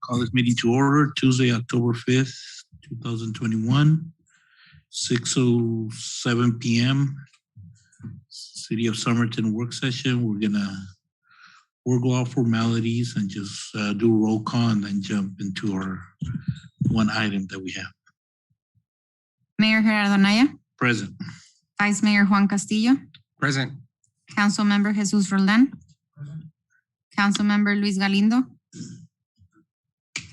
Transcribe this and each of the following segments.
Call this meeting to order Tuesday, October 5th, 2021, 6:07 p.m. City of Somerton work session. We're gonna go off formalities and just do roll call and then jump into our one item that we have. Mayor Gerardo Naya. Present. Vice Mayor Juan Castillo. Present. Councilmember Jesus Roldan. Present. Councilmember Luis Galindo.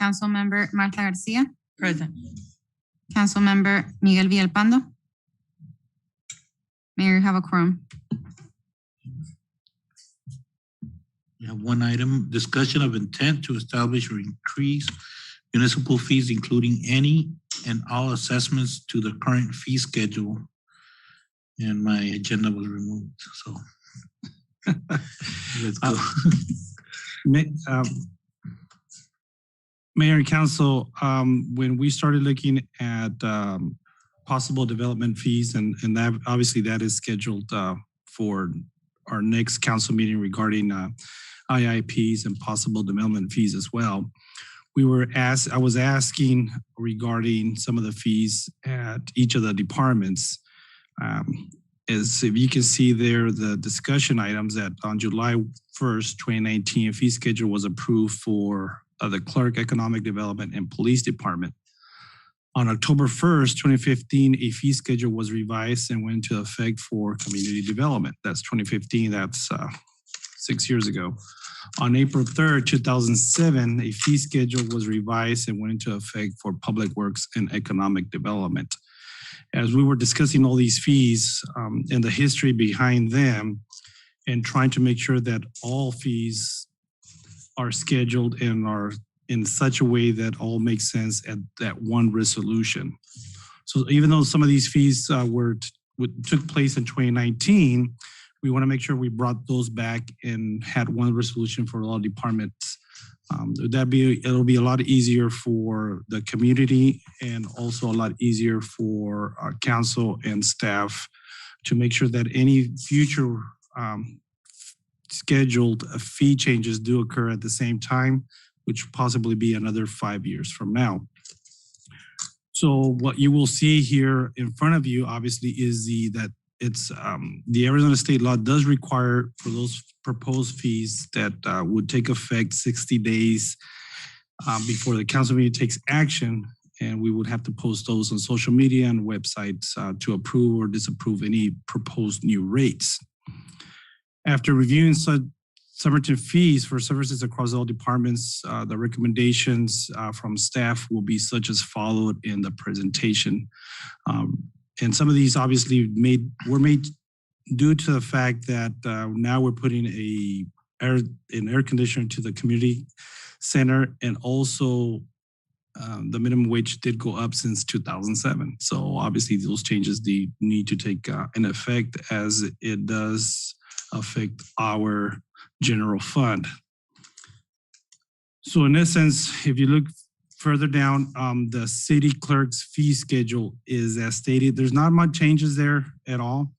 Councilmember Martha Garcia. Present. Councilmember Miguel Villalpando. Mayor, you have a quorum. We have one item, discussion of intent to establish or increase municipal fees, including any and all assessments to the current fee schedule. And my agenda was removed, so let's go. Mayor and Council, when we started looking at possible development fees, and that obviously that is scheduled for our next council meeting regarding IIPs and possible development fees as well. I was asking regarding some of the fees at each of the departments. As if you can see there, the discussion items that on July 1st, 2019, a fee schedule was approved for the Clerk, Economic Development, and Police Department. On October 1st, 2015, a fee schedule was revised and went into effect for Community Development. That's 2015, that's 6 years ago. On April 3rd, 2007, a fee schedule was revised and went into effect for Public Works and Economic Development. As we were discussing all these fees and the history behind them and trying to make sure that all fees are scheduled and are in such a way that all makes sense at that one resolution. So even though some of these fees took place in 2019, we want to make sure we brought those back and had one resolution for all departments. It'll be a lot easier for the community and also a lot easier for our council and staff to make sure that any future scheduled fee changes do occur at the same time, which possibly be another 5 years from now. So what you will see here in front of you, obviously, is the Arizona state law does require for those proposed fees that would take effect 60 days before the council meeting takes action, and we would have to post those on social media and websites to approve or disapprove any proposed new rates. After reviewing Somerton fees for services across all departments, the recommendations from staff will be such as followed in the presentation. And some of these obviously were made due to the fact that now we're putting an air conditioner to the community center, and also the minimum wage did go up since 2007. So obviously those changes need to take an effect, as it does affect our general fund. So in essence, if you look further down, the city clerk's fee schedule is as stated. There's not much changes there at all.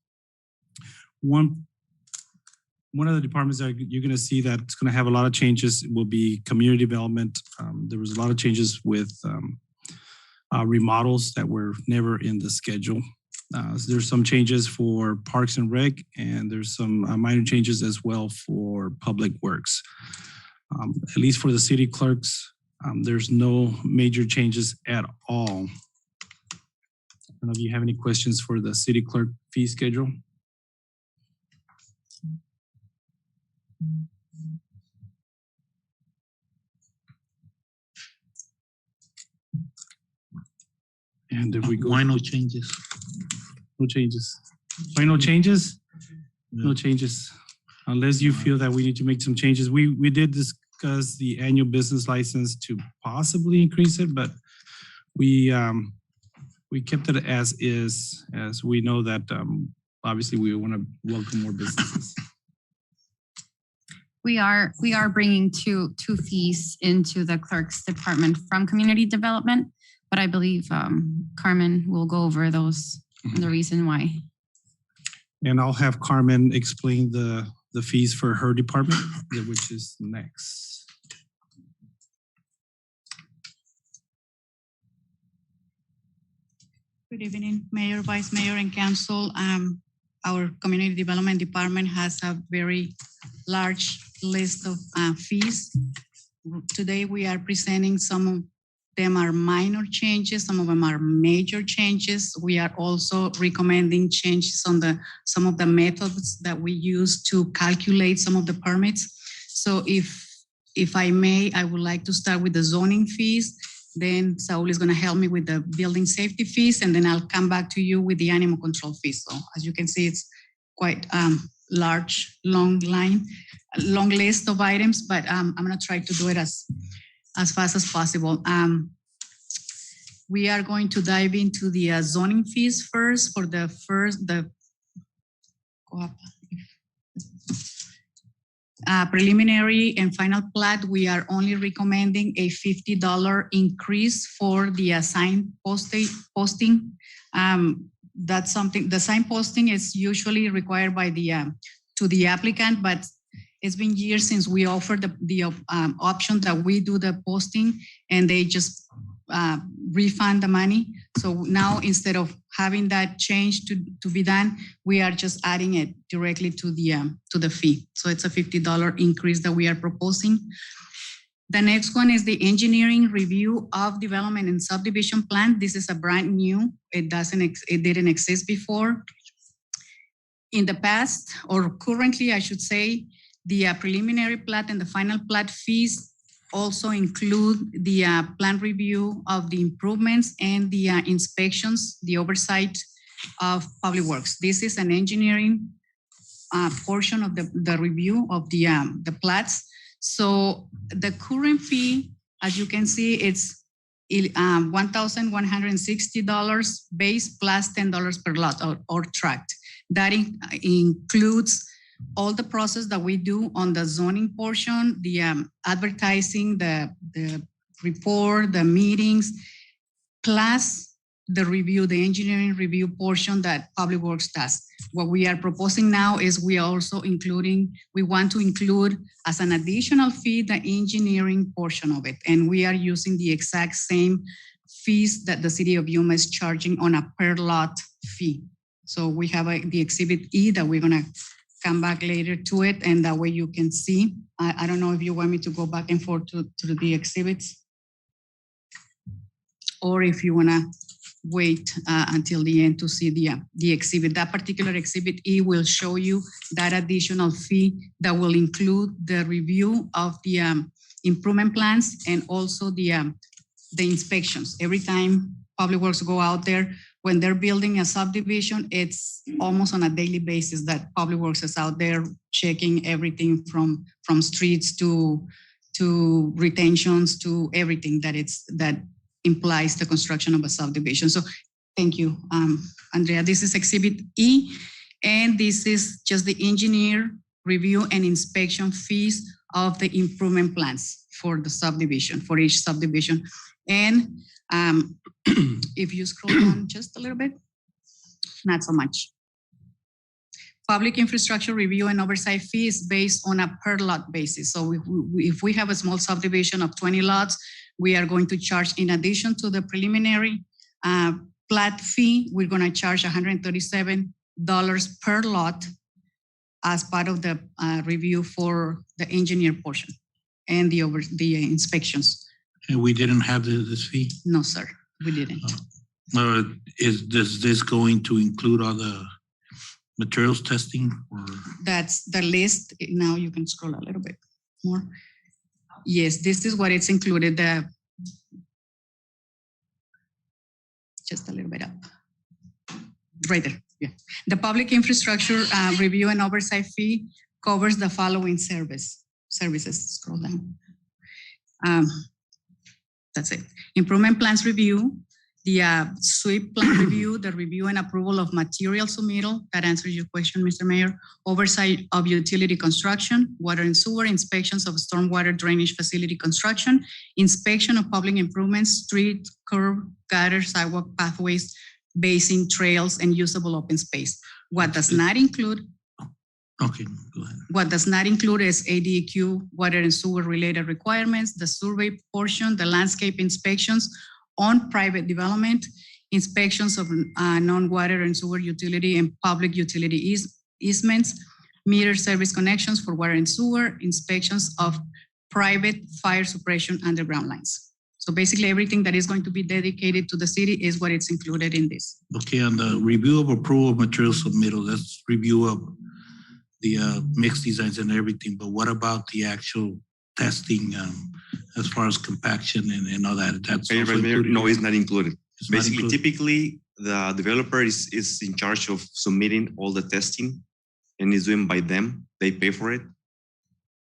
One of the departments that you're going to see that's going to have a lot of changes will be community development. There was a lot of changes with remodels that were never in the schedule. So there's some changes for Parks and Rec, and there's some minor changes as well for Public Works. At least for the city clerks, there's no major changes at all. I don't know if you have any questions for the city clerk fee schedule. And if we go, Why no changes? no changes. Why no changes? No changes. Unless you feel that we need to make some changes. We did discuss the annual business license to possibly increase it, but we kept it as is, as we know that obviously we want to welcome more businesses. We are bringing two fees into the clerk's department from community development, but I believe Carmen will go over those and the reason why. And I'll have Carmen explain the fees for her department, which is next. Good evening, Mayor, Vice Mayor, and Council. Our Community Development Department has a very large list of fees. Today, we are presenting some of them are minor changes, some of them are major changes. We are also recommending changes on some of the methods that we use to calculate some of the permits. So if I may, I would like to start with the zoning fees. Then Saul is going to help me with the building safety fees, and then I'll come back to you with the animal control fees. So as you can see, it's quite large, long list of items, but I'm going to try to do it as fast as possible. We are going to dive into the zoning fees first. For the preliminary and final plat, we are only recommending a $50 increase for the sign posting. That's something, the sign posting is usually required by to the applicant, but it's been years since we offered the option that we do the posting and they just refund the money. So now instead of having that change to be done, we are just adding it directly to the fee. So it's a $50 increase that we are proposing. The next one is the engineering review of development and subdivision plan. This is a brand new. It didn't exist before. In the past, or currently, I should say, the preliminary plat and the final plat fees also include the plan review of the improvements and the inspections, the oversight of public works. This is an engineering portion of the review of the plats. So the current fee, as you can see, it's $1,160 base plus $10 per lot or tract. That includes all the process that we do on the zoning portion, the advertising, the report, the meetings, plus the review, the engineering review portion that Public Works does. What we are proposing now is we want to include as an additional fee, the engineering portion of it. And we are using the exact same fees that the city of Yuma is charging on a per lot fee. So we have the Exhibit E that we're gonna come back later to it, and that way you can see. I don't know if you want me to go back and forth to the exhibits, or if you want to wait until the end to see the exhibit. That particular Exhibit E will show you that additional fee that will include the review of the improvement plans and also the inspections. Every time Public Works go out there, when they're building a subdivision, it's almost on a daily basis that Public Works is out there checking everything from streets to retentions to everything that implies the construction of a subdivision. So thank you, Andrea. This is Exhibit E, and this is just the engineer review and inspection fees of the improvement plans for the subdivision, for each subdivision. And if you scroll down just a little bit, not so much. Public infrastructure review and oversight fee is based on a per lot basis. So if we have a small subdivision of 20 lots, we are going to charge, in addition to the preliminary plat fee, we're going to charge $137 per lot as part of the review for the engineer portion and the inspections. And we didn't have this fee? No, sir, we didn't. Is this going to include all the materials testing? Or? That's the list. Now you can scroll a little bit more. Yes, this is what it's included. Just a little bit up. Right there, yeah. The public infrastructure review and oversight fee covers the following services. Scroll down. That's it. Improvement plans review, the SWIP plan review, the review and approval of material submittal. That answers your question, Mr. Mayor. Oversight of utility construction, water and sewer, inspections of stormwater drainage facility construction, inspection of public improvements, street, curb, gutter, sidewalk, pathways, basin, trails, and usable open space. What does not include Okay, go ahead. What does not include is ADQ, water and sewer related requirements, the survey portion, the landscape inspections on private development, inspections of non-water and sewer utility and public utility easements, meter service connections for water and sewer, inspections of private fire suppression underground lines. So basically everything that is going to be dedicated to the city is what it's included in this. Okay, on the review of approval of material submittal, that's review of the mixed designs and everything, but what about the actual testing as far as compaction and all that? That's Hey, also Vice Mayor, included? no, it's not included. It's not Basically, included. typically, the developer is in charge of submitting all the testing and is doing by them. They pay for it.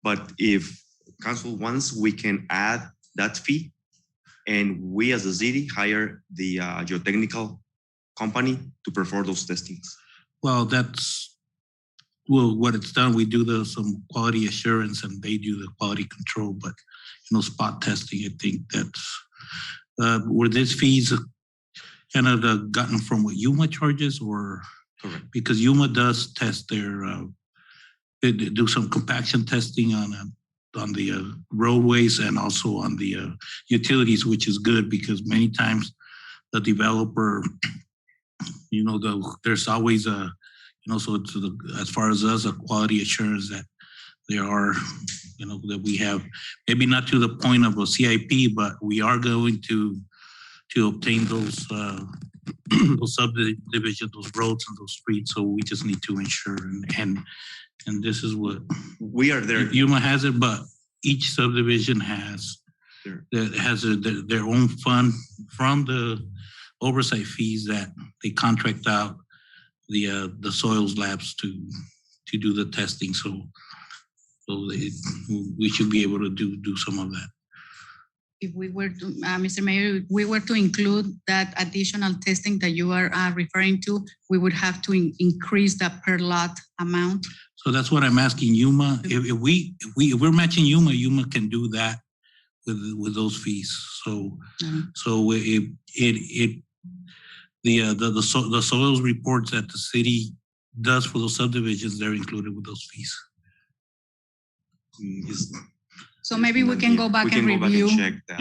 But if council wants, we can add that fee, and we as a city hire the geotechnical company to perform those testings. Well, that's, well, what it's done, we do some quality assurance and they do the quality control, but spot testing, I think that's, were these fees kind of gotten from what UMA charges or? Correct. Because UMA does test their, they do some compaction testing on the roadways and also on the utilities, which is good because many times the developer, there's always a, so as far as us, a quality assurance that there are, that we have, maybe not to the point of a CIP, but we are going to obtain those subdivisions, those roads and those streets. So we just need to ensure and this is what we are there. Yuma has it, but each subdivision has their own fund from the oversight fees that they contract out the soils labs to do the testing. So we should be able to do some of that. If we were to, Mr. Mayor, if we were to include that additional testing that you are referring to, we would have to increase that per lot amount. So that's what I'm asking Yuma. If we're matching Yuma, Yuma can do that with those fees. So the soils reports that the city does for those subdivisions, they're included with those fees. So maybe we can go back and review. Check that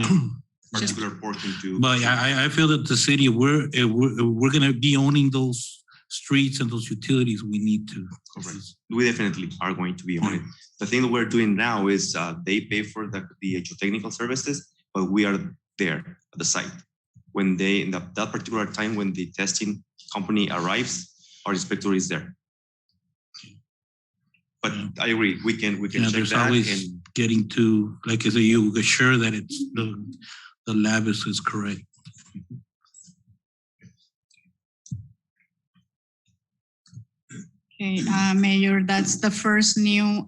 particular portion too. But I feel that the city, we're going to be owning those streets and those utilities. We need to. Correct. We definitely are going to be on it. The thing that we're doing now is they pay for the geotechnical services, but we are there at the site. When they, in that particular time when the testing company arrives, our inspector is there. But I agree, we can check there's that. Always and getting to, like I say, you assure that it's the lab is correct. Okay, Mayor, that's the first new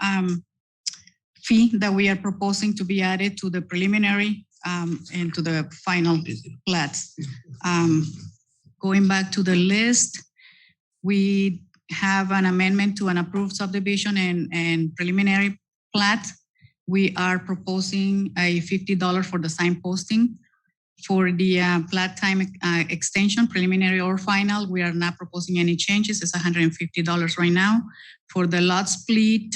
fee that we are proposing to be added to the preliminary and to the final plats. Going back to the list, we have an amendment to an approved subdivision and preliminary plat. We are proposing a $50 for the sign posting. For the plat time extension, preliminary or final, we are not proposing any changes. It's $150 right now. For the lot split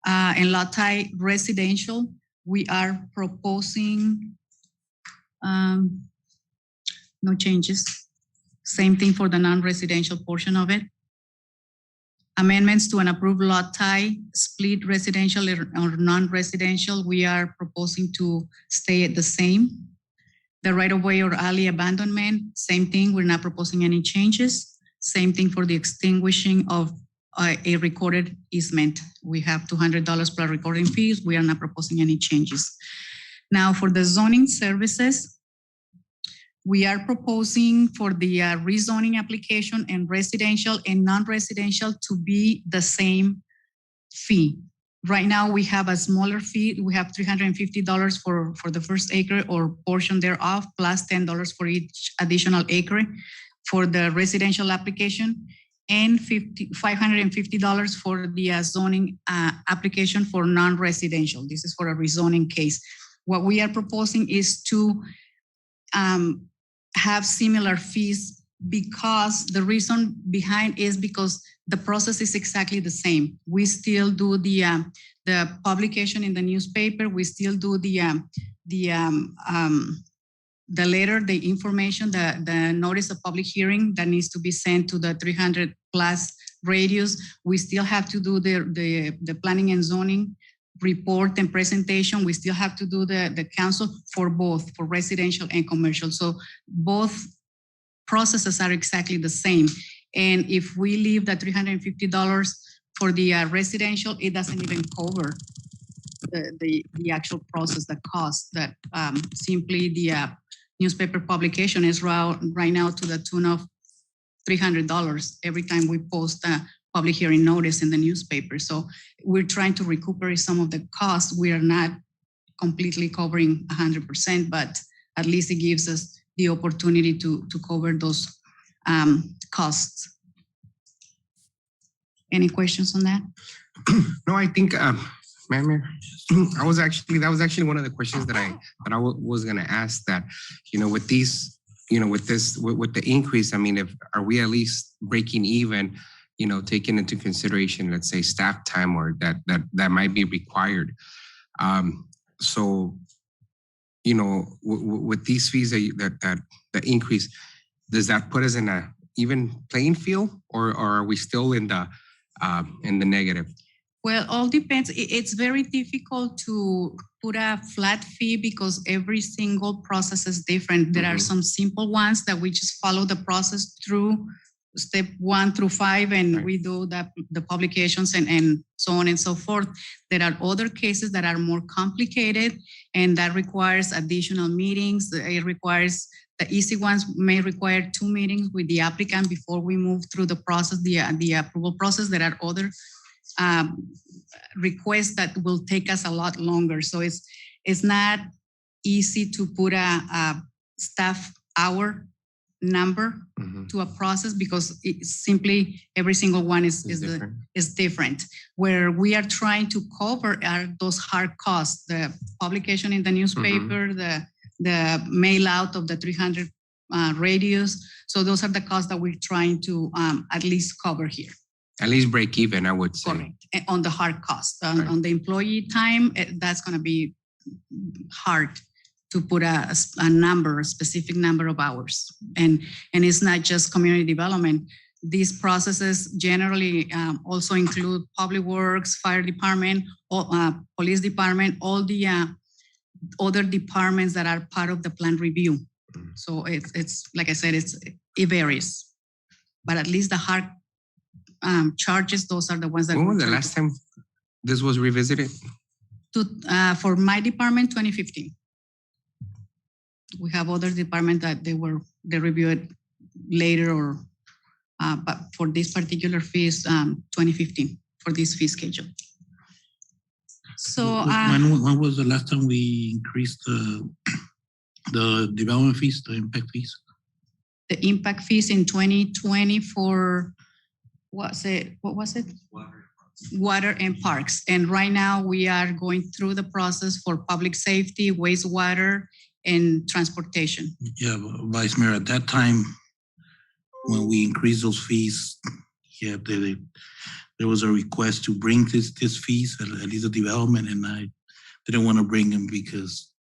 and lot tie residential, we are proposing no changes. Same thing for the non-residential portion of it. Amendments to an approved lot tie, split residential or non-residential, we are proposing to stay at the same. The right-of-way or alley abandonment, same thing, we're not proposing any changes. Same thing for the extinguishing of a recorded easement. We have $200 plus recording fees. We are not proposing any changes. Now for the zoning services, we are proposing for the rezoning application and residential and non-residential to be the same fee. Right now, we have a smaller fee. We have $350 for the first acre or portion thereof, plus $10 for each additional acre for the residential application, and $550 for the zoning application for non-residential. This is for a rezoning case. What we are proposing is to have similar fees, because the reason behind is because the process is exactly the same. We still do the publication in the newspaper. We still do the the letter, the information, the notice of public hearing that needs to be sent to the 300 plus radius. We still have to do the planning and zoning report and presentation. We still have to do the council for both, for residential and commercial. So both processes are exactly the same. And if we leave the $350 for the residential, it doesn't even cover the actual process, the cost that simply the newspaper publication is right now to the tune of $300 every time we post a public hearing notice in the newspaper. So we're trying to recuperate some of the costs. We are not completely covering 100%, but at least it gives us the opportunity to cover those costs. Any questions on that? No, I think, Mayor, that was actually one of the questions that I was going to ask, that, with these, with the increase, I mean, are we at least breaking even, taking into consideration, let's say, staff time, or that might be required. So, with these fees that increase, does that put us in a even playing field, or are we still in the negative? Well, all depends. It's very difficult to put a flat fee because every single process is different. There are some simple ones that we just follow the process through step 1 through 5, and we do the publications and so on and so forth. There are other cases that are more complicated, and that requires additional meetings. It requires, the easy ones may require 2 meetings with the applicant before we move through the process, the approval process. There are other requests that will take us a lot longer. So it's not easy to put a staff hour number to a process, because it's simply every single one is different. Where we are trying to cover are those hard costs, the publication in the newspaper, the mail out of the 300 radius. So those are the costs that we're trying to at least cover here. At least break even, I would say. Correct. On the hard cost. On the employee time, that's going to be hard to put a number, a specific number of hours. And it's not just community development. These processes generally also include public works, fire department, police department, all the other departments that are part of the plan review. So it's like I said, it varies. But at least the hard charges, those are the ones that. When was the last time this was revisited? For my department, 2015. We have other departments that they reviewed later, but for this particular fees, 2015 for this fee schedule. So when was the last time we increased the development fees, the impact fees? The impact fees in 2020 for what was it? Water and parks. And right now we are going through the process for public safety, wastewater, and transportation. Yeah, Vice Mayor, at that time, when we increased those fees, yeah, there was a request to bring this fees, at least the development, and I didn't want to bring them because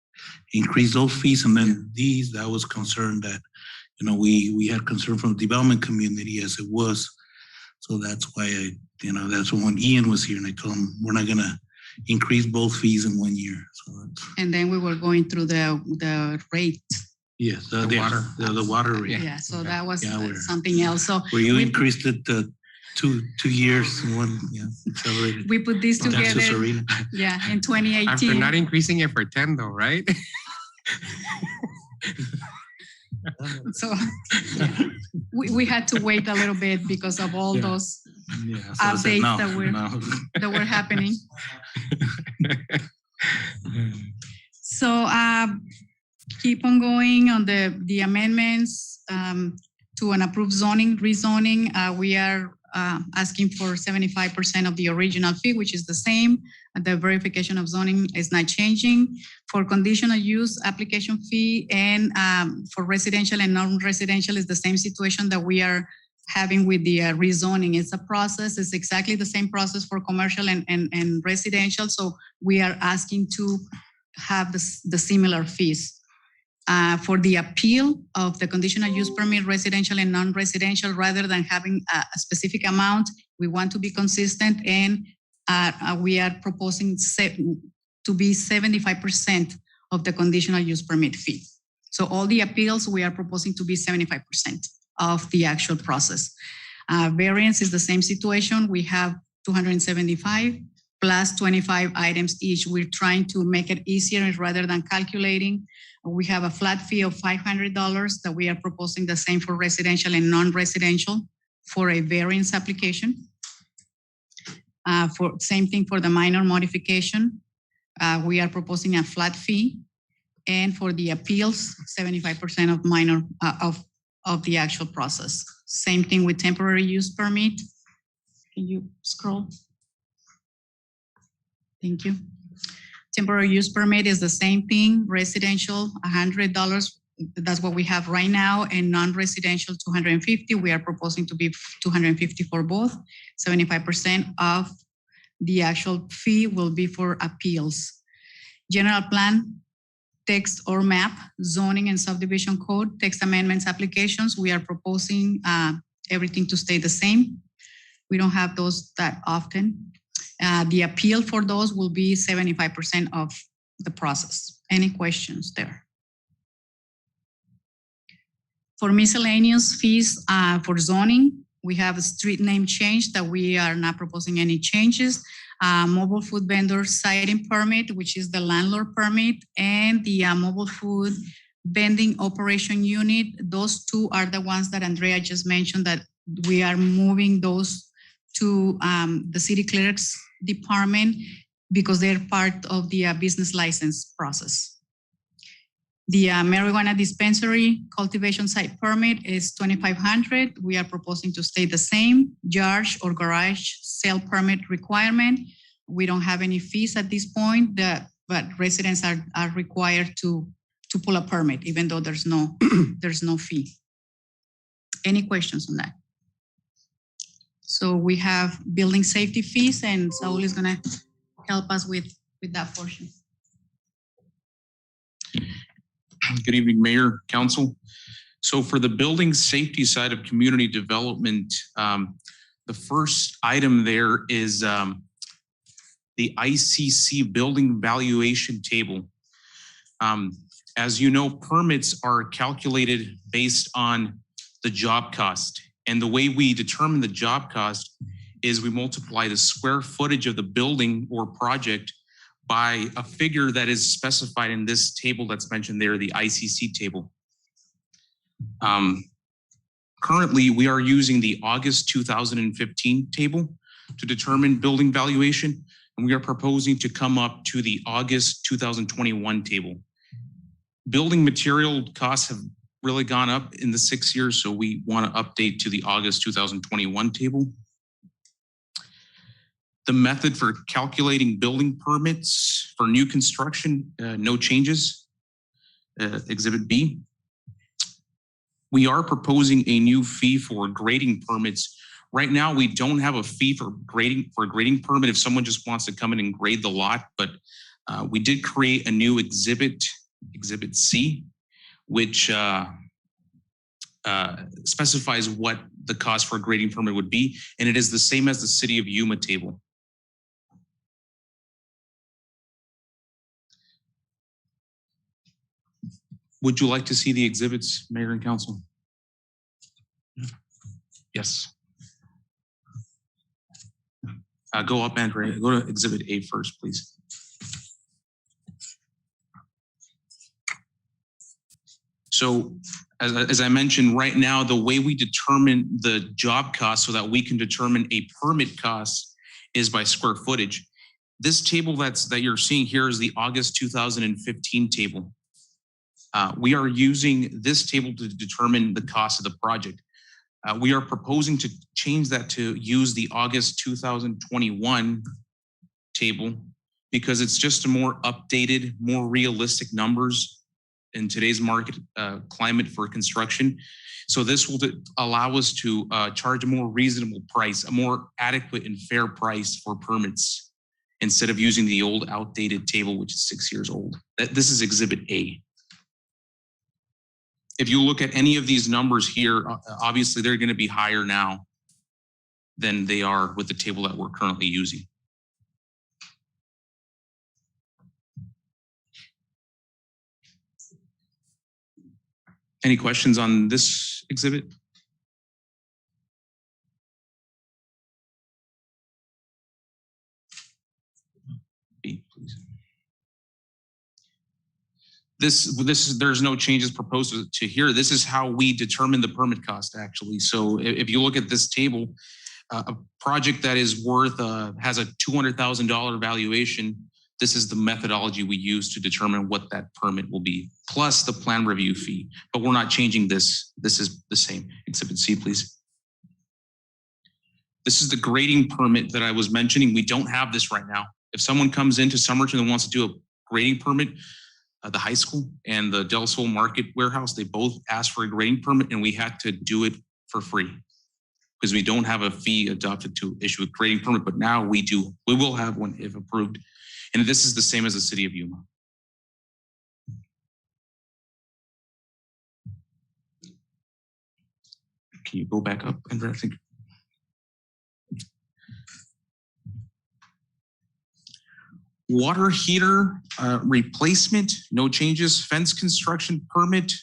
increase those fees, and then that was concerned that, we had concern from the development community as it was. So that's why that's when Ian was here, and I told him we're not gonna increase both fees in 1 year. So and then we were going through the rate. Yes, the water rate. Yeah, so that was something else. So where you increased it 2 years in one, accelerated. We put these together. Yeah, in 2018. After not increasing it for 10 though, right? So we had to wait a little bit because of all those updates that were happening. So keep on going on the amendments to an approved rezoning. We are asking for 75% of the original fee, which is the same. The verification of zoning is not changing. For conditional use application fee and for residential and non-residential is the same situation that we are having with the rezoning. It's a process. It's exactly the same process for commercial and residential. So we are asking to have the similar fees. For the appeal of the conditional use permit, residential and non-residential, rather than having a specific amount, we want to be consistent, and we are proposing to be 75% of the conditional use permit fee. So all the appeals, we are proposing to be 75% of the actual process. Variance is the same situation. We have 275 plus 25 items each. We're trying to make it easier rather than calculating. We have a flat fee of $500 that we are proposing the same for residential and non-residential for a variance application. For same thing for the minor modification. We are proposing a flat fee. And for the appeals, 75% of minor of the actual process. Same thing with temporary use permit. Can you scroll? Thank you. Temporary use permit is the same thing. Residential, $100. That's what we have right now. And non-residential, $250. We are proposing to be $250 for both. 75% of the actual fee will be for appeals. General plan, text or map, zoning and subdivision code, text amendments applications. We are proposing everything to stay the same. We don't have those that often. The appeal for those will be 75% of the process. Any questions there? For miscellaneous fees for zoning, we have a street name change that we are not proposing any changes. Mobile food vendor siting permit, which is the landlord permit, and the mobile food vending operation unit. Those two are the ones that Andrea just mentioned that we are moving those to the city clerk's department because they're part of the business license process. The marijuana dispensary cultivation site permit is $2,500. We are proposing to stay the same. Yard or garage sale permit requirement. We don't have any fees at this point, but residents are required to pull a permit, even though there's no fee. Any questions on that? So we have building safety fees, and Saul is gonna help us with that portion. Good evening, Mayor, Council. So for the building safety side of community development, the first item there is the ICC building valuation table. As you know, permits are calculated based on the job cost. And the way we determine the job cost is we multiply the square footage of the building or project by a figure that is specified in this table that's mentioned there, the ICC table. Currently, we are using the August 2015 table to determine building valuation, and we are proposing to come up to the August 2021 table. Building material costs have really gone up in the 6 years, so we want to update to the August 2021 table. The method for calculating building permits for new construction, no changes. Exhibit B. We are proposing a new fee for grading permits. Right now, we don't have a fee for a grading permit if someone just wants to come in and grade the lot, but we did create a new exhibit, Exhibit C, which specifies what the cost for a grading permit would be, and it is the same as the City of Yuma table. Would you like to see the exhibits, Mayor and Council? Yes. Go up, Andrea. Go to Exhibit A first, please. So, as I mentioned, right now, the way we determine the job cost so that we can determine a permit cost is by square footage. This table that you're seeing here is the August 2015 table. We are using this table to determine the cost of the project. We are proposing to change that to use the August 2021 table because it's just a more updated, more realistic numbers in today's market climate for construction. So this will allow us to charge a more reasonable price, a more adequate and fair price for permits instead of using the old outdated table, which is 6 years old. This is Exhibit A. if you look at any of these numbers here, obviously they're going to be higher now than they are with the table that we're currently using. Any questions on this exhibit? B, please. There's no changes proposed to here. This is how we determine the permit cost, actually. So if you look at this table, a project that is worth, has a $200,000 valuation, this is the methodology we use to determine what that permit will be, plus the plan review fee. But we're not changing this. This is the same. Exhibit C, please. This is the grading permit that I was mentioning. We don't have this right now. If someone comes into Somerton and wants to do a grading permit, the high school and the Del Sol Market Warehouse, they both asked for a grading permit, and we had to do it for free because we don't have a fee adopted to issue a grading permit, but now we do. We will have one if approved. And this is the same as the city of Yuma. Can you go back up, Andrea? I think. Water heater replacement, no changes. Fence construction permit,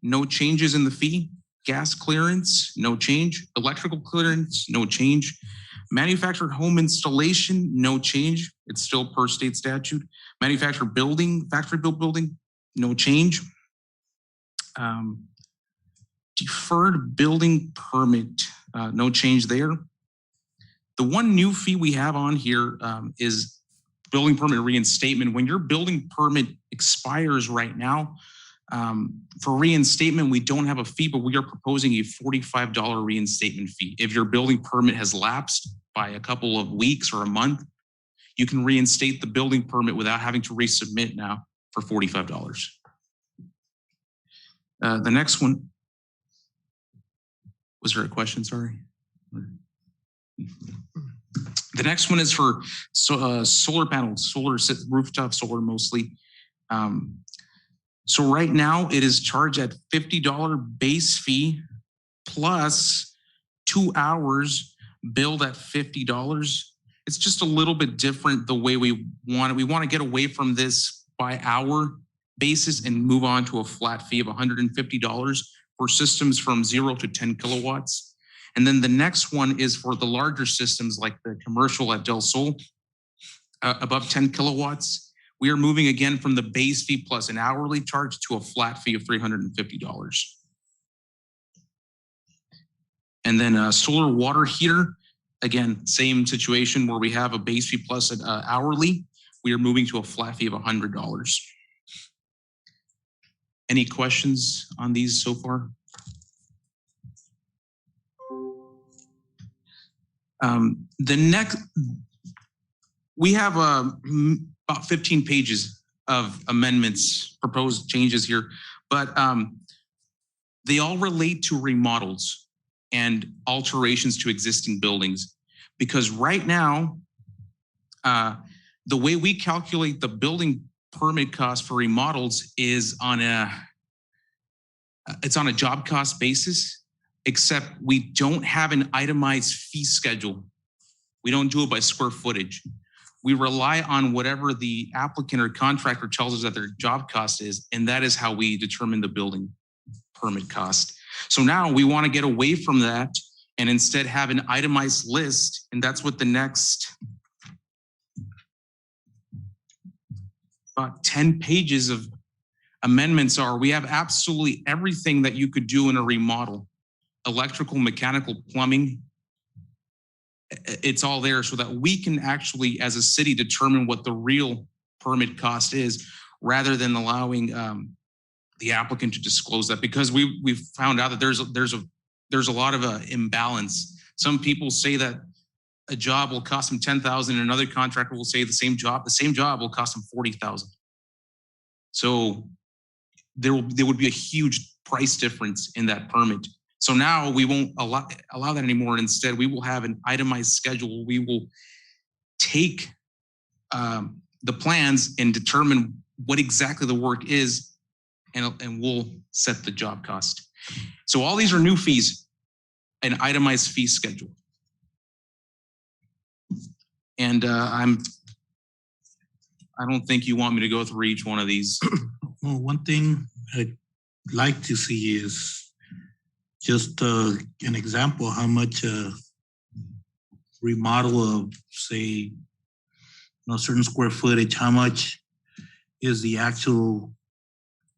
no changes in the fee. Gas clearance, no change. Electrical clearance, no change. Manufactured home installation, no change. It's still per state statute. Manufactured building, factory built building, no change. Deferred building permit, no change there. The one new fee we have on here is building permit reinstatement. When your building permit expires right now, for reinstatement, we don't have a fee, but we are proposing a $45 reinstatement fee. If your building permit has lapsed by a couple of weeks or a month, you can reinstate the building permit without having to resubmit now for $45. The next one, was there a question? Sorry. The next one is for solar panels, rooftop solar mostly. So right now it is charged at $50 base fee plus 2 hours billed at $50. It's just a little bit different the way we want it. We want to get away from this by hour basis and move on to a flat fee of $150 for systems from 0 to 10 kilowatts. And then the next one is for the larger systems like the commercial at Del Sol, above 10 kilowatts. We are moving again from the base fee plus an hourly charge to a flat fee of $350. And then solar water heater, again, same situation where we have a base fee plus an hourly. We are moving to a flat fee of $100. Any questions on these so far? The next, we have about 15 pages of amendments, proposed changes here, but they all relate to remodels and alterations to existing buildings. Because right now, the way we calculate the building permit cost for remodels is on it's on a job cost basis, except we don't have an itemized fee schedule. We don't do it by square footage. We rely on whatever the applicant or contractor tells us that their job cost is, and that is how we determine the building permit cost. So now we want to get away from that and instead have an itemized list, and that's what the next about 10 pages of amendments are. We have absolutely everything that you could do in a remodel. Electrical, mechanical, plumbing, it's all there so that we can actually, as a city, determine what the real permit cost is rather than allowing the applicant to disclose that, because we've found out that there's a lot of imbalance. Some people say that a job will cost them $10,000, and another contractor will say the same job will cost them $40,000. So there would be a huge price difference in that permit. So now we won't allow that anymore. Instead, we will have an itemized schedule. We will take the plans and determine what exactly the work is and we'll set the job cost. So all these are new fees, an itemized fee schedule. And I don't think you want me to go through each one of these. Well, one thing I'd like to see is just an example how much remodel of, say, certain square footage, how much is the actual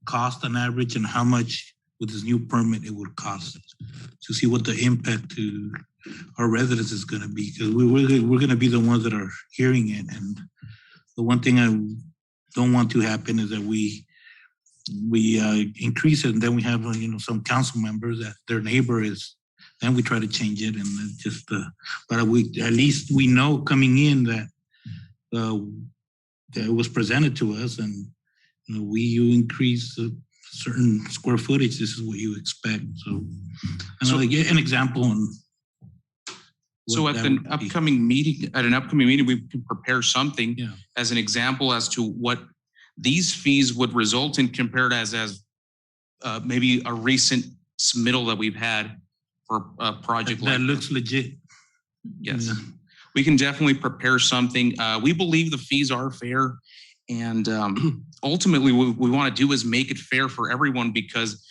cost on average and how much with this new permit it would cost to see what the impact to our residents is going to be, because we're going to be the ones that are hearing it. And the one thing I don't want to happen is that we increase it and then we have some council members that their neighbor is, then we try to change it, and then just but we at least we know coming in that that it was presented to us, and you increase a certain square footage, this is what you expect. So I know get an example on. So at an upcoming meeting, we can prepare something as an example as to what these fees would result in compared as maybe a recent submittal that we've had for a project that looks legit. Yes, we can definitely prepare something. We believe the fees are fair, and ultimately what we want to do is make it fair for everyone, because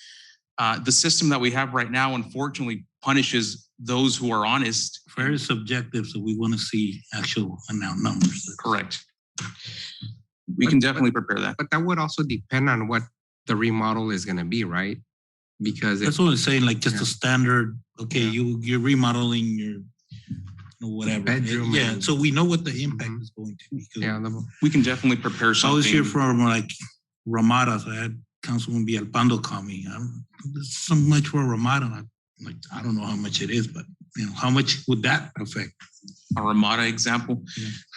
the system that we have right now unfortunately punishes those who are honest. Fair is subjective, so we want to see actual amount numbers. Correct. We can definitely prepare that. But that would also depend on what the remodel is going to be, right? Because that's what I'm saying, like just a standard, okay, you're remodeling your whatever. Bedroom. Yeah, so we know what the impact is going to be. We can definitely prepare something. I was here for like Ramadas. I had Councilman Villalpando call me. There's so much for a Ramada. I don't know how much it is, but how much would that affect? A Ramada example?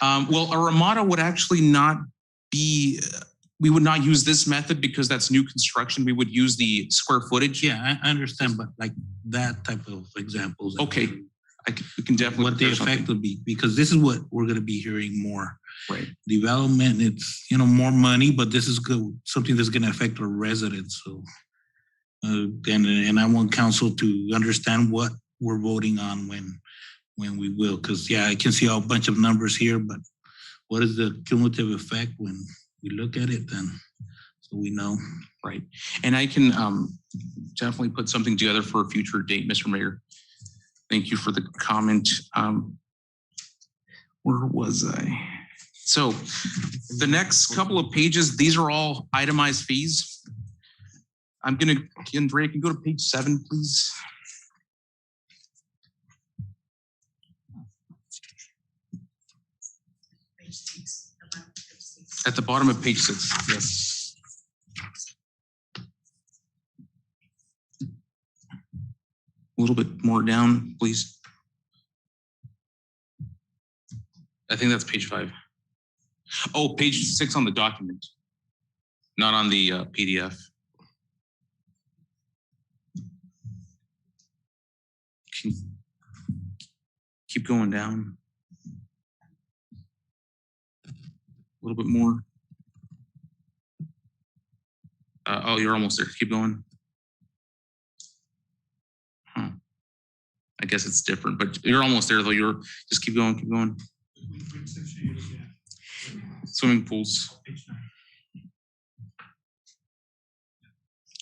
Yeah. Well, a Ramada would actually not be, we would not use this method because that's new construction. We would use the square footage. Yeah, I understand, but like that type of examples. Okay, we can definitely what the effect would be, because this is what we're going to be hearing more. Right. Development, it's more money, but this is something that's going to affect our residents. So, and I want council to understand what we're voting on when we will, because I can see a bunch of numbers here, but what is the cumulative effect when we look at it? Then, so we know. Right. And I can definitely put something together for a future date, Mr. Mayor. Thank you for the comment. Where was I? So the next couple of pages, these are all itemized fees. I'm going to, Andrea, can you go to page 7, please? Page 6. At the bottom of page 6, yes. A little bit more down, please. I think that's page 5. Oh, page 6 on the document, not on the PDF. Keep going down. A little bit more. Oh, you're almost there. Keep going. Huh. I guess it's different, but you're almost there though. Just keep going, keep going. Swimming pools.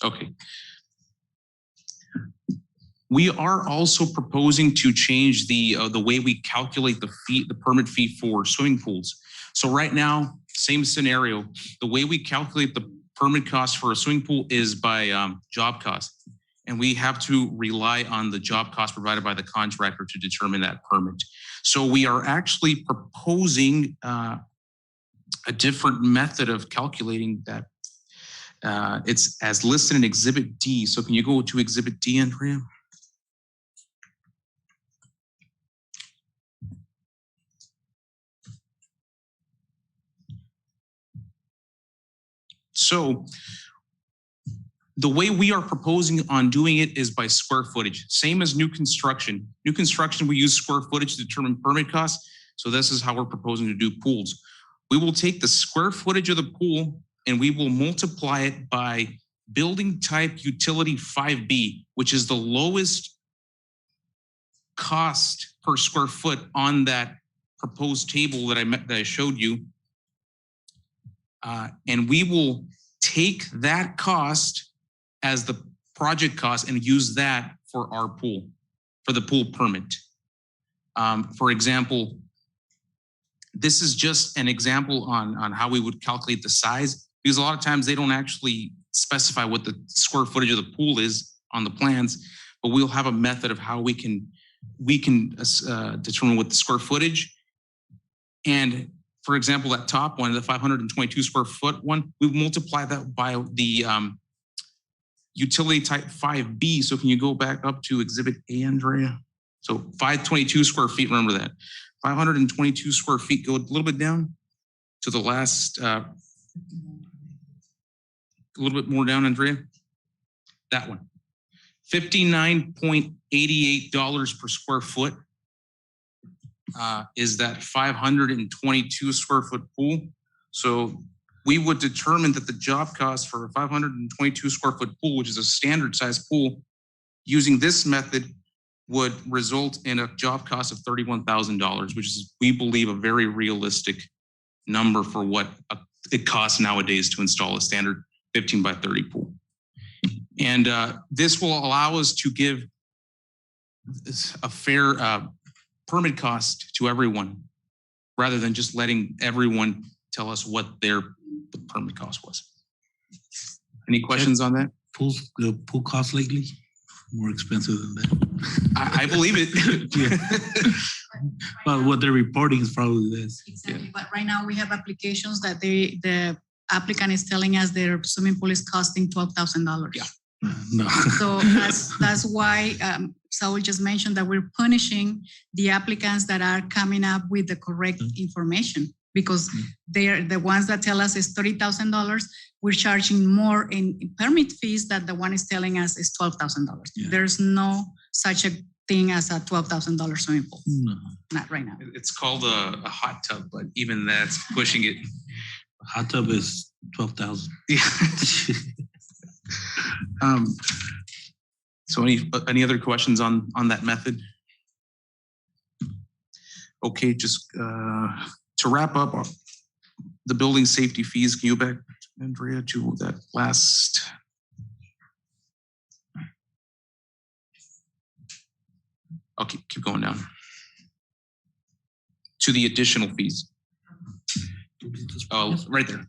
Okay. We are also proposing to change the way we calculate the permit fee for swimming pools. So right now, same scenario. The way we calculate the permit cost for a swimming pool is by job cost, and we have to rely on the job cost provided by the contractor to determine that permit. So we are actually proposing a different method of calculating that. It's as listed in Exhibit D. So can you go to Exhibit D, Andrea? So the way we are proposing on doing it is by square footage, same as new construction. New construction, we use square footage to determine permit costs. So this is how we're proposing to do pools. We will take the square footage of the pool and we will multiply it by building type utility 5B, which is the lowest cost per square foot on that proposed table that I showed you. And we will take that cost as the project cost and use that for our pool, for the pool permit. For example, this is just an example on how we would calculate the size, because a lot of times they don't actually specify what the square footage of the pool is on the plans, but we'll have a method of how we can determine what the square footage. And for example, that top one, the 522 square foot one, we multiply that by the utility type 5B. So can you go back up to exhibit A, Andrea? So 522 square feet, remember that. 522 square feet, go a little bit down to the last, a little bit more down, Andrea. That one. $59.88 per square foot is that 522 square foot pool. So we would determine that the job cost for a 522 square foot pool, which is a standard size pool, using this method would result in a job cost of $31,000, which is, we believe, a very realistic number for what it costs nowadays to install a standard 15 by 30 pool. And this will allow us to give a fair permit cost to everyone, rather than just letting everyone tell us what the permit cost was. Any questions on that? The pool cost lately more expensive than that. I believe it. Yeah. But what they're reporting is probably this. Exactly, yeah. But right now we have applications that the applicant is telling us their swimming pool is costing $12,000. Yeah. No. So that's why Saul just mentioned that we're punishing the applicants that are coming up with the correct information, because they're the ones that tell us it's $30,000. We're charging more in permit fees that the one is telling us is $12,000. Yeah. There's no such a thing as a $12,000 swimming pool. No. Not right now. It's called a hot tub, but even that's pushing it. A hot tub is $12,000. Yeah. So any other questions on that method? Okay, just to wrap up the building safety fees, can you go back, Andrea, to that last? Okay, keep going down to the additional fees. Oh, right there.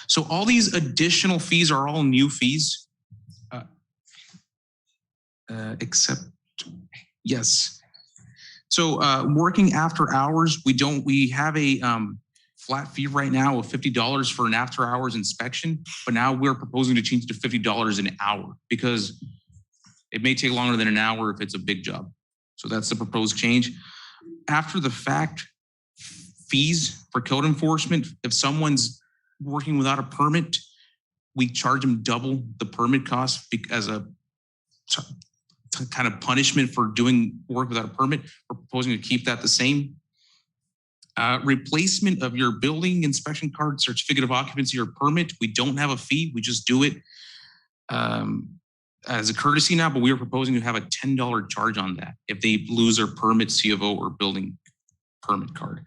So all these additional fees are all new fees, except, yes. So working after hours, we have a flat fee right now of $50 for an after hours inspection, but now we're proposing to change it to $50 an hour, because it may take longer than an hour if it's a big job. So that's the proposed change. After the fact fees for code enforcement, if someone's working without a permit, we charge them double the permit cost as a kind of punishment for doing work without a permit. We're proposing to keep that the same. Replacement of your building inspection card, certificate of occupancy, or permit, we don't have a fee. We just do it as a courtesy now, but we are proposing to have a $10 charge on that if they lose their permit, CFO, or building permit card.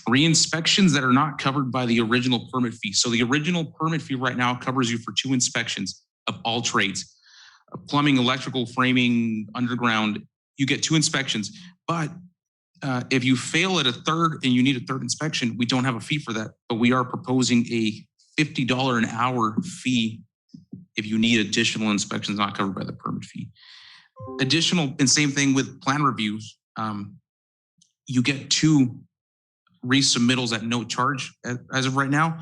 Re-inspections that are not covered by the original permit fee. So the original permit fee right now covers you for 2 inspections of all trades. Plumbing, electrical, framing, underground, you get 2 inspections. But if you fail at a third and you need a third inspection, we don't have a fee for that. But we are proposing a $50 an hour fee if you need additional inspections not covered by the permit fee. Additional, and same thing with plan reviews. You get 2 resubmittals at no charge as of right now.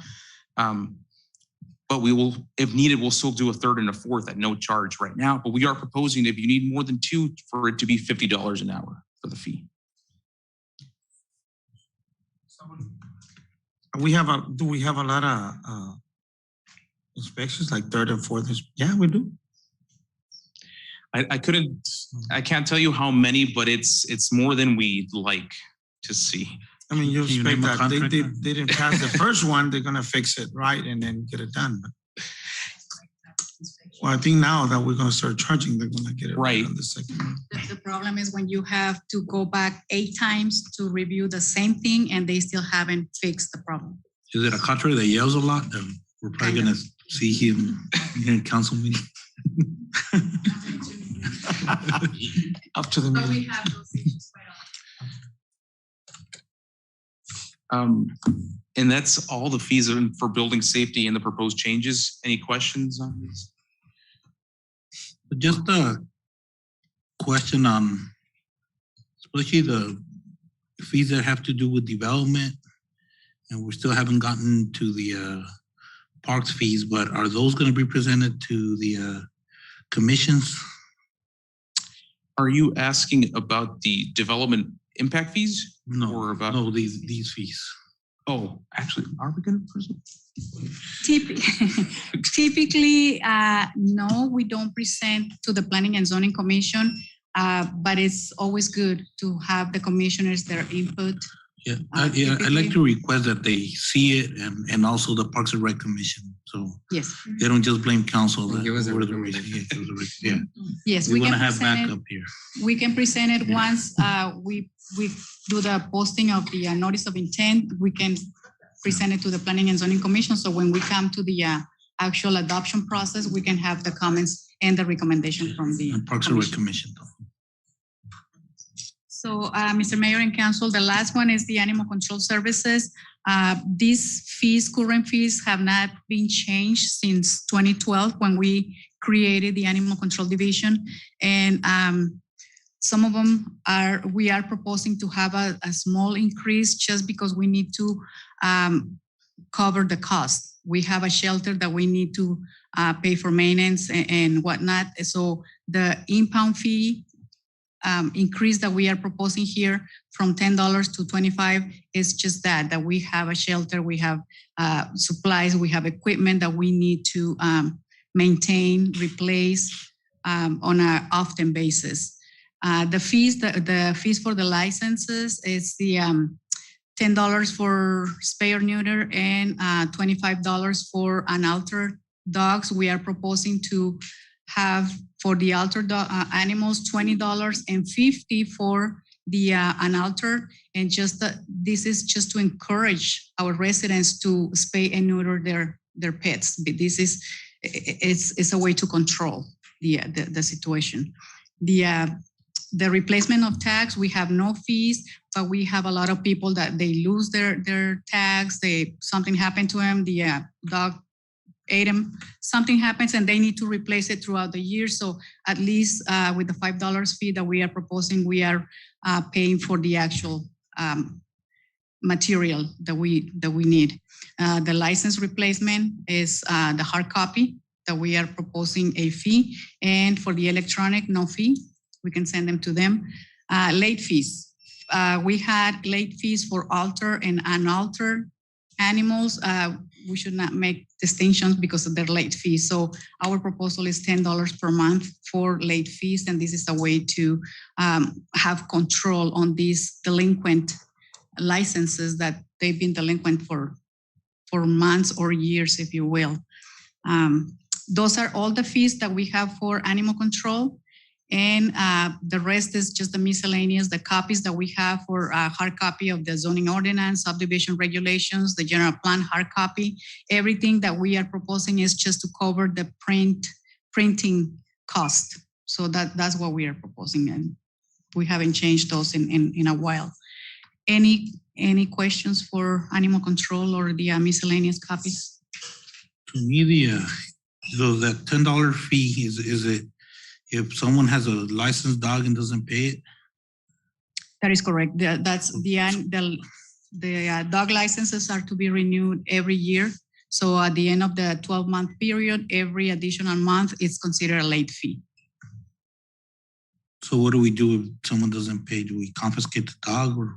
But we will, if needed, we'll still do a third and a fourth at no charge right now. But we are proposing, if you need more than 2, for it to be $50 an hour for the fee. Do we have a lot of inspections, like third and fourth? Yeah, we do. I can't tell you how many, but it's more than we'd like to see. I mean, you Can you expect name a that they contractor? didn't pass the first one, they're gonna fix it right and then get it done. Well, I think now that we're gonna start charging, they're gonna get it right Right. on the second one. The problem is when you have to go back 8 times to review the same thing and they still haven't fixed the problem. Is it a contractor that yells a lot? Then we're probably Kind gonna see him here in council meeting. Up to the But we meeting. have those issues quite often. And that's all the fees for building safety and the proposed changes. Any questions on these? Just a question on, especially the fees that have to do with development. And we still haven't gotten to the parks fees, but are those gonna be presented to the commissions? Are you asking about the development impact fees? No, Or about- no, these fees. Oh, actually, are we gonna present? Typically, no, we don't present to the Planning and Zoning Commission, but it's always good to have the commissioners, their input. Yeah, I'd like to request that they see it and also the Parks and Rec Commission. So Yes, they don't just blame council. Give us a or the- recommendation. yeah, give us a yeah, yes, we we wanna can have present backup it. here. We can present it Yeah. once we do the posting of the notice of intent. We can present it to the Planning and Zoning Commission. So when we come to the actual adoption process, we can have the comments and the recommendation from the And Parks and Rec commission. Commission. though. So, Mr. Mayor and Council, the last one is the animal control services. These fees, current fees, have not been changed since 2012 when we created the Animal Control Division. And some of them we are proposing to have a small increase just because we need to cover the cost. We have a shelter that we need to pay for maintenance and whatnot. So the impound fee increase that we are proposing here from $10 to $25 is just that we have a shelter, we have supplies, we have equipment that we need to maintain, replace on an often basis. The fees for the licenses is the $10 for spay or neuter and $25 for unaltered dogs. We are proposing to have for the altered animals $20 and $50 for the unaltered, and this is just to encourage our residents to spay and neuter their pets. But this is it's a way to control the situation. The replacement of tags, we have no fees, but we have a lot of people that they lose their tags. Something happened to them. The dog ate them. Something happens and they need to replace it throughout the year. So at least with the $5 fee that we are proposing, we are paying for the actual material that we need. The license replacement is the hard copy that we are proposing a fee, and for the electronic, no fee. We can send them to them. Late fees. We had late fees for altered and unaltered animals. We should not make distinctions because of their late fees. So our proposal is $10 per month for late fees, and this is a way to have control on these delinquent licenses that they've been delinquent for months or years, if you will. Those are all the fees that we have for animal control. And the rest is just the miscellaneous, the copies that we have for hard copy of the zoning ordinance, subdivision regulations, the general plan hard copy. Everything that we are proposing is just to cover the printing cost. So that's what we are proposing, and we haven't changed those in a while. Any questions for animal control or the miscellaneous copies? To me, so that $10 fee is it if someone has a licensed dog and doesn't pay it? That is correct. That's the dog licenses are to be renewed every year. So at the end of the 12-month period, every additional month is considered a late fee. So what do we do if someone doesn't pay? Do we confiscate the dog or?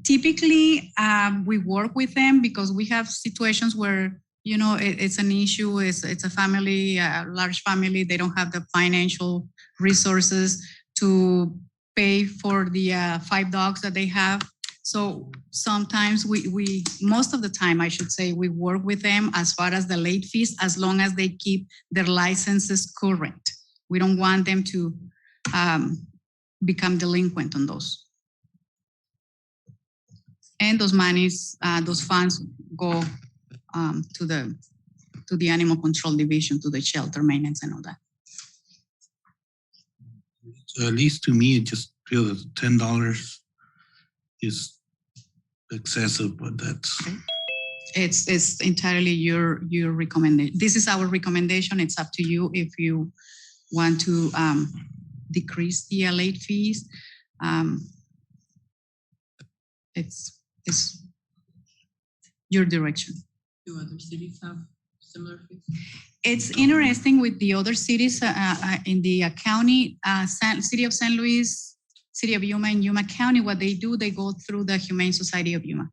Typically, we work with them because we have situations where, you know, it's an issue. It's a family, a large family. They don't have the financial resources to pay for the 5 dogs that they have. So sometimes we most of the time, I should say, we work with them as far as the late fees, as long as they keep their licenses current. We don't want them to become delinquent on those. And those monies, those funds go to the Animal Control Division, to the shelter maintenance and all that. So at least to me, it just feels $10 is excessive, but that's. It's entirely your recommendation. This is our recommendation. It's up to you if you want to decrease the late fees. It's your direction. Do other cities have similar fees? It's interesting with the other cities in the county, City of San Luis, City of Yuma, and Yuma County. What they do, they go through the Humane Society of Yuma.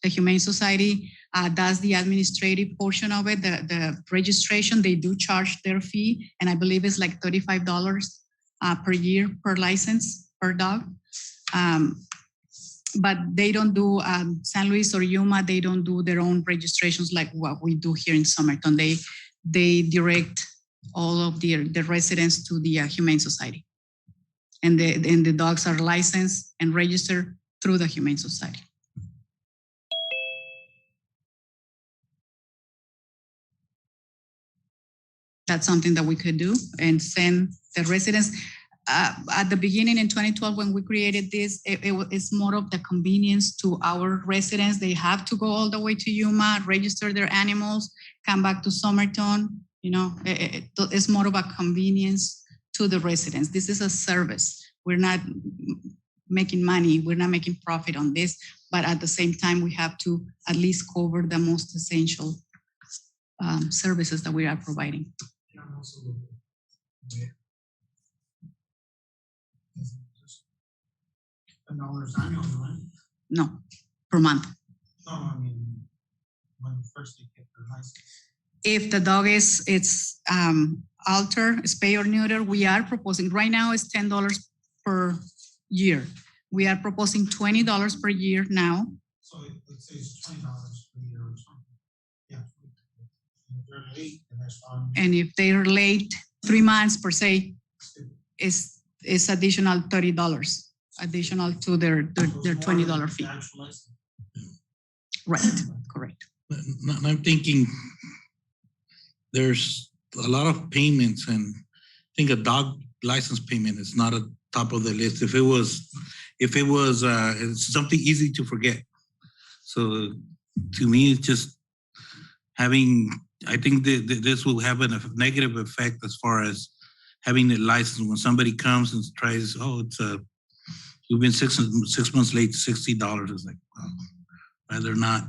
The Humane Society does the administrative portion of it, the registration. They do charge their fee, and I believe it's like $35 per year per license per dog. But they don't do San Luis or Yuma. They don't do their own registrations like what we do here in Somerton. They direct all of the residents to the Humane Society, and the dogs are licensed and registered through the Humane Society. That's something that we could do and send the residents. At the beginning in 2012, when we created this, it's more of the convenience to our residents. They have to go all the way to Yuma, register their animals, come back to Somerton. You know, it's more of a convenience to the residents. This is a service. We're not making money. We're not making profit on this, but at the same time, we have to at least cover the most essential services that we are providing. $10 annually, right? No, per month. No, I mean, when first they get their license. If the dog it's altered, spay or neuter, we are proposing, right now it's $10 per year. We are proposing $20 per year now. So let's say it's $20 per year or something. Yeah. If they're late, then that's fine. And if they're late 3 months per se, it's additional $30. Additional to their $20 fee. Right, correct. I'm thinking there's a lot of payments, and I think a dog license payment is not at top of the list. If it was, it's something easy to forget. So to me, it's just having. I think this will have a negative effect as far as having the license when somebody comes and tries. Oh, you've been 6 months late, $60. It's like, rather not.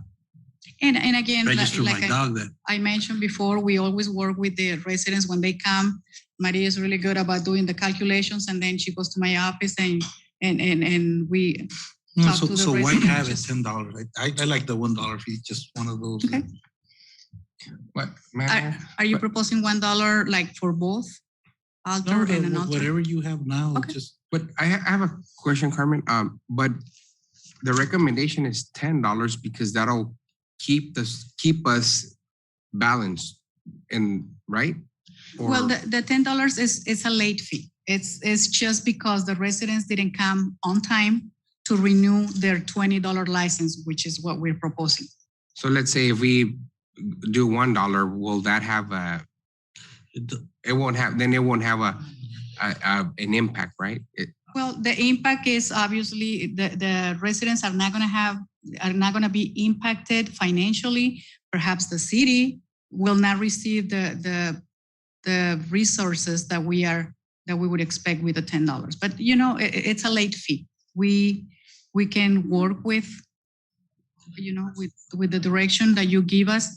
And again, register like my dog. That I mentioned before, we always work with the residents when they come. Maria is really good about doing the calculations, and then she goes to my office and we talk to the so why residents. have it $10? I like the $1 fee, just one of those. Okay. What? Are you proposing $1 like for both? Alter and an alter? Whatever you have now, Okay. just. But I have a question, Carmen. But the recommendation is $10 because that'll keep us balanced, and right? Well, the $10 is a late fee. It's just because the residents didn't come on time to renew their $20 license, which is what we're proposing. So let's say if we do $1, will that have it won't have an impact, right? Well, the impact is obviously the residents are not going to be impacted financially. Perhaps the city will not receive the resources that we would expect with the $10. But you know, it's a late fee. We can work with the direction that you give us.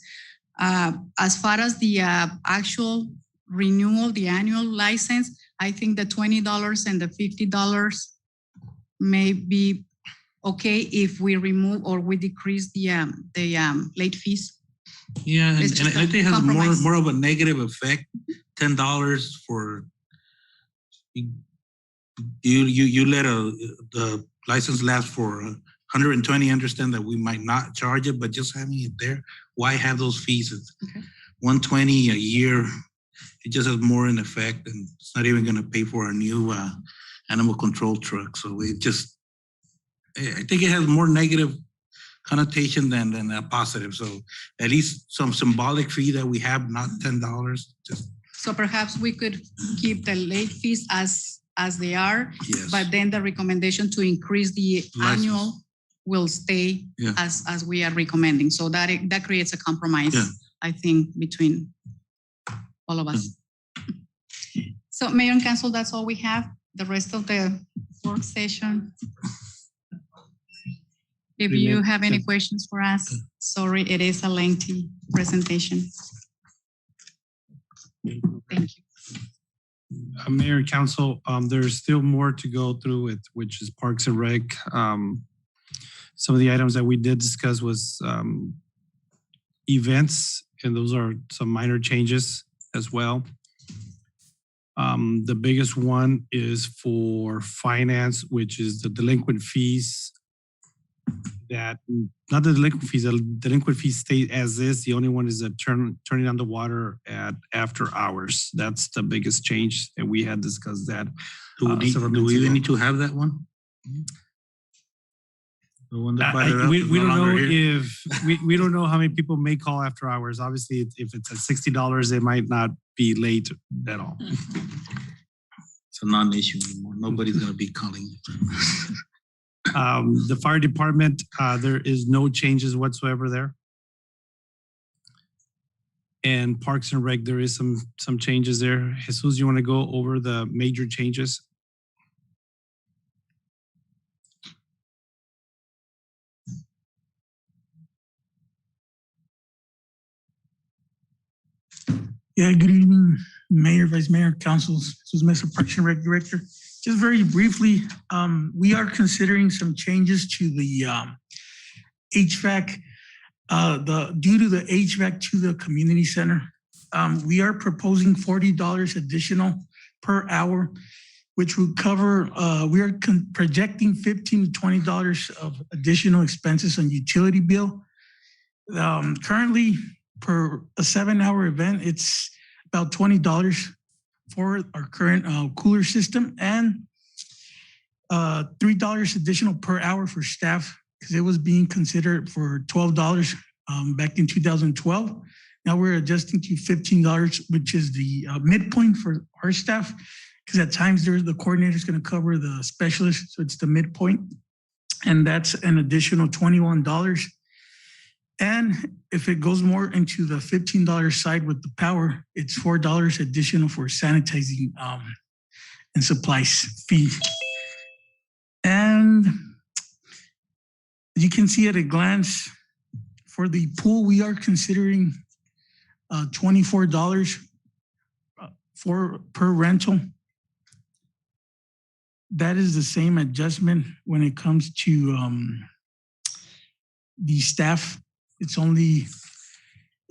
As far as the actual renewal, the annual license, I think the $20 and the $50 may be okay if we remove or we decrease the late fees. Yeah, and I think it has compromise. more of a negative effect. $10 for you let the license last for 120, understand that we might not charge it, but just having it there, why have those fees? It's Okay. 120 a year, it just has more in effect, and it's not even gonna pay for a new animal control truck. So it just, I think it has more negative connotation than a positive. So at least some symbolic fee that we have, not $10, just, So perhaps we could keep the late fees as they are, yes. but then the recommendation to increase the License. annual will stay Yeah. as we are recommending. So that creates a compromise, Yeah. I think, between all of us. So Mayor and Council, that's all we have. The rest of the work session. If you have any questions for us, sorry, it is a lengthy presentation. Thank you. Mayor and Council, there's still more to go through with, which is Parks and Rec. Some of the items that we did discuss was events, and those are some minor changes as well. The biggest one is for finance, which is the delinquent fees. That not the delinquent fees, the delinquent fees stay as is. The only one is that turning on the water at after hours. That's the biggest change, and we had discussed that. Do we even need to have that one? The one that brought it up We is don't no know longer here. if we don't know how many people may call after hours. Obviously, if it's at $60, it might not be late at all. It's a non-issue anymore. Nobody's gonna be calling. The fire department, there is no changes whatsoever there. And Parks and Rec, there is some changes there. Jesus, you want to go over the major changes? Yeah, good evening, Mayor, Vice Mayor, Councils. This is Mr. Parks and Rec Director. Just very briefly, we are considering some changes to the HVAC. Due to the HVAC to the community center, we are proposing $40 additional per hour, which would cover, we are projecting $15 to $20 of additional expenses on utility bill. Currently, per a 7-hour event, it's about $20 for our current cooler system, and $3 additional per hour for staff, because it was being considered for $12 back in 2012. Now we're adjusting to $15, which is the midpoint for our staff, because at times the coordinator is going to cover the specialist, so it's the midpoint, and that's an additional $21. And if it goes more into the $15 side with the power, it's $4 additional for sanitizing and supplies fee. And you can see at a glance, for the pool, we are considering $24 per rental. That is the same adjustment when it comes to the staff. It's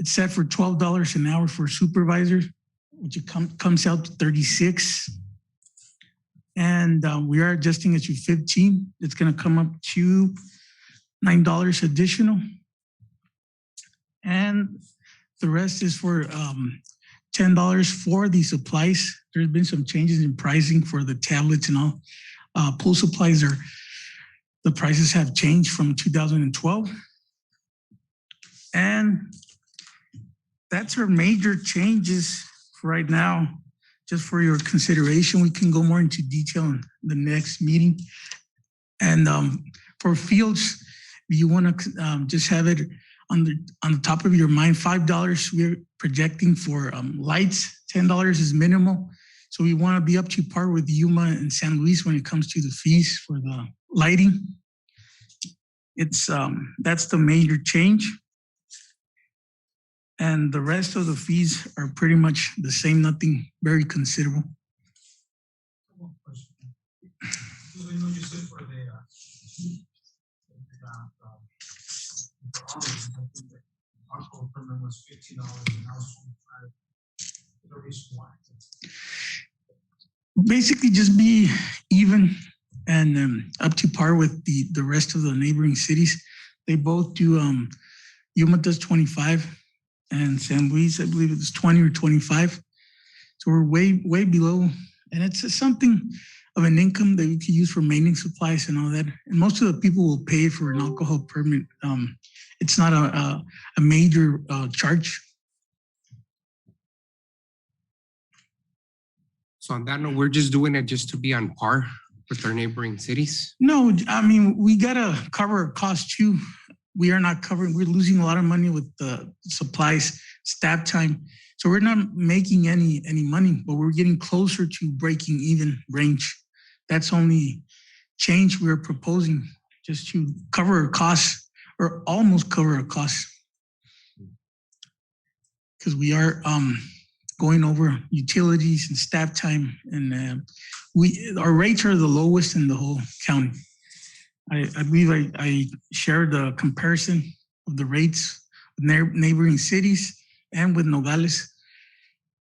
set for $12 an hour for supervisors, which comes out to 36. And we are adjusting it to 15. It's going to come up to $9 additional. And the rest is for $10 for the supplies. There's been some changes in pricing for the tablets and all. Pool supplies the prices have changed from 2012. And that's our major changes for right now, just for your consideration. We can go more into detail in the next meeting. And for fields, you want to just have it on the top of your mind. $5 we're projecting for lights. $10 is minimal. So we want to be up to par with Yuma and San Luis when it comes to the fees for the lighting. It's that's the major change. And the rest of the fees are pretty much the same, nothing very considerable. I know you said for the alcohol permit was $15 and now it's $25. The reason why? basically just be even and up to par with the rest of the neighboring cities. They both do, Yuma does 25 and San Luis, I believe it's 20 or 25. So we're way below. And it's something of an income that we could use for maintenance supplies and all that. And most of the people will pay for an alcohol permit. It's not a major charge. So on that note, we're just doing it just to be on par with our neighboring cities. No, I mean, we gotta cover our costs too. We are not covering, we're losing a lot of money with the supplies, staff time. So we're not making any money, but we're getting closer to breaking even range. That's only change we're proposing, just to cover our costs or almost cover our costs. Because we are going over utilities and staff time, and our rates are the lowest in the whole county. I believe I shared the comparison of the rates with neighboring cities and with Nogales,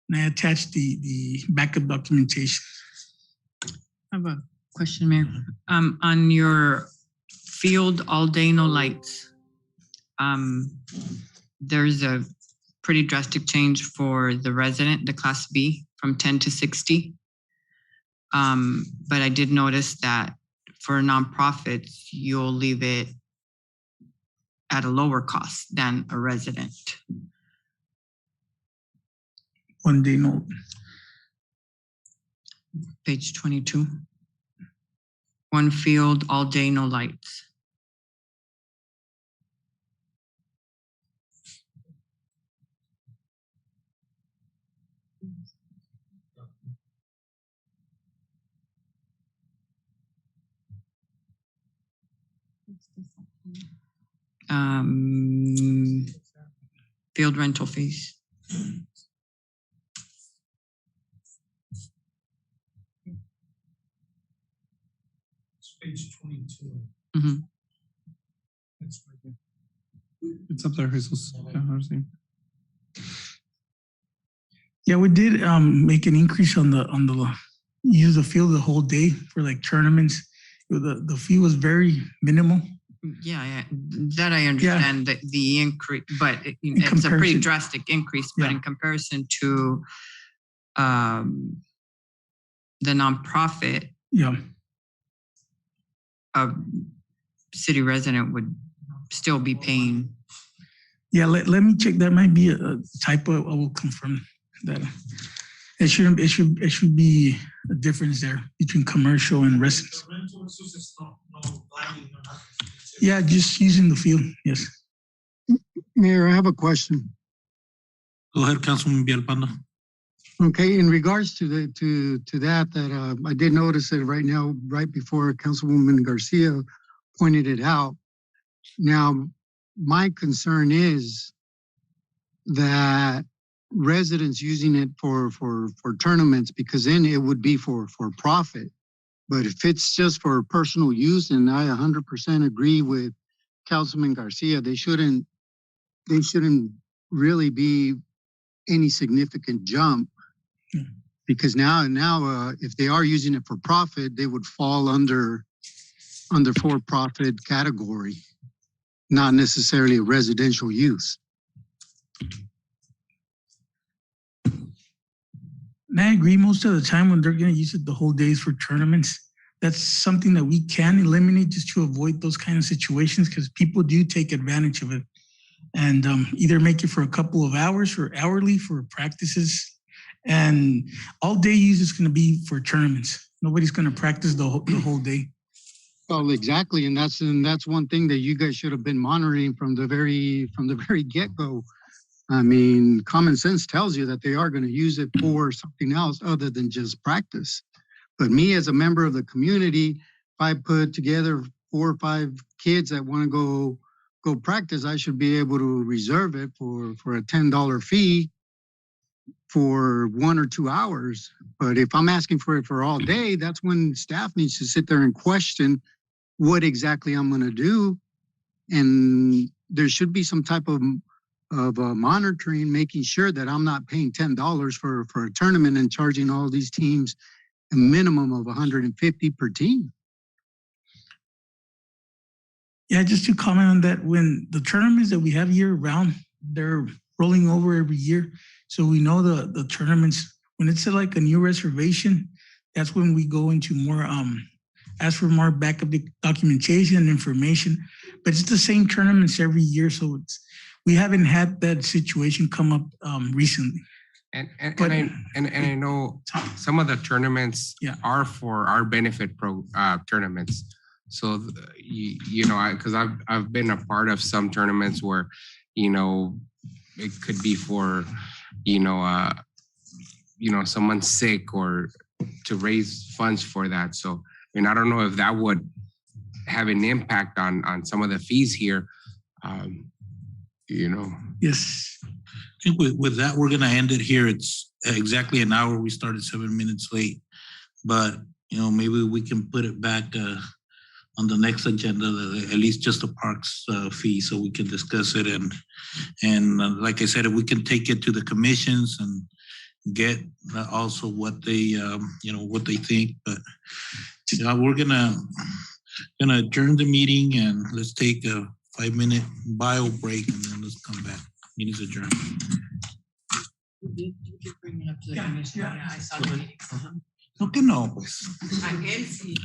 and I attached the backup documentation. I have a question, Mayor. On your field all day, no lights, there's a pretty drastic change for the resident, the Class B, from 10 to 60. But I did notice that for nonprofits, you'll leave it at a lower cost than a resident. One day note. Page 22. One field, all day, no lights. Field rental fees. It's page 22. Mhm. That's right there. It's up there, Jesus. Yeah, we did make an increase on the use the field the whole day for like tournaments. The fee was very minimal. Yeah, that I understand, the increase, but it's a pretty drastic increase. But in comparison to the nonprofit, a city resident would still be paying. Yeah, let me check. That might be a typo. I will confirm that. It should be a difference there between commercial and residence. The rental is no lighting, no nothing. Yeah, just using the field, yes. Mayor, I have a question. Go ahead, Councilman Villalpando. Okay, in regards to that, I did notice it right now, right before Councilwoman Garcia pointed it out. Now, my concern is that residents using it for tournaments, because then it would be for profit. But if it's just for personal use, and I 100% agree with Councilman Garcia, they shouldn't really be any significant jump, because now if they are using it for profit, they would fall under for-profit category, not necessarily a residential use. And I agree, most of the time when they're going to use it the whole days for tournaments, that's something that we can eliminate just to avoid those kind of situations, because people do take advantage of it and either make it for a couple of hours or hourly for practices. And all day use is going to be for tournaments. Nobody's going to practice the whole day. Well, exactly, and that's one thing that you guys should have been monitoring from the very get-go. I mean, common sense tells you that they are going to use it for something else other than just practice. But me, as a member of the community, if I put together 4 or 5 kids that want to go practice, I should be able to reserve it for a $10 fee for 1 or 2 hours. But if I'm asking for it for all day, that's when staff needs to sit there and question what exactly I'm going to do. And there should be some type of monitoring, making sure that I'm not paying $10 for a tournament and charging all these teams a minimum of 150 per team. Yeah, just to comment on that, when the tournaments that we have year round, they're rolling over every year. So we know the tournaments, when it's like a new reservation, that's when we go into more, ask for more backup documentation and information. But it's the same tournaments every year. So we haven't had that situation come up recently. And I know some of the tournaments are for our benefit tournaments. So because I've been a part of some tournaments where it could be for someone's sick or to raise funds for that. So I don't know if that would have an impact on some of the fees here. Yes. I think with that, we're going to end it here. It's exactly an hour. We started 7 minutes late, but maybe we can put it back on the next agenda, at least just the parks fee, so we can discuss it. And like I said, if we can take it to the commissions and get also what they, what they think. But we're gonna adjourn the meeting and let's take a 5-minute bio break and then let's come back. Meeting's adjourned. You could bring it up to the commission. Yeah, I saw the meeting. No que no, pues. Aquel sí.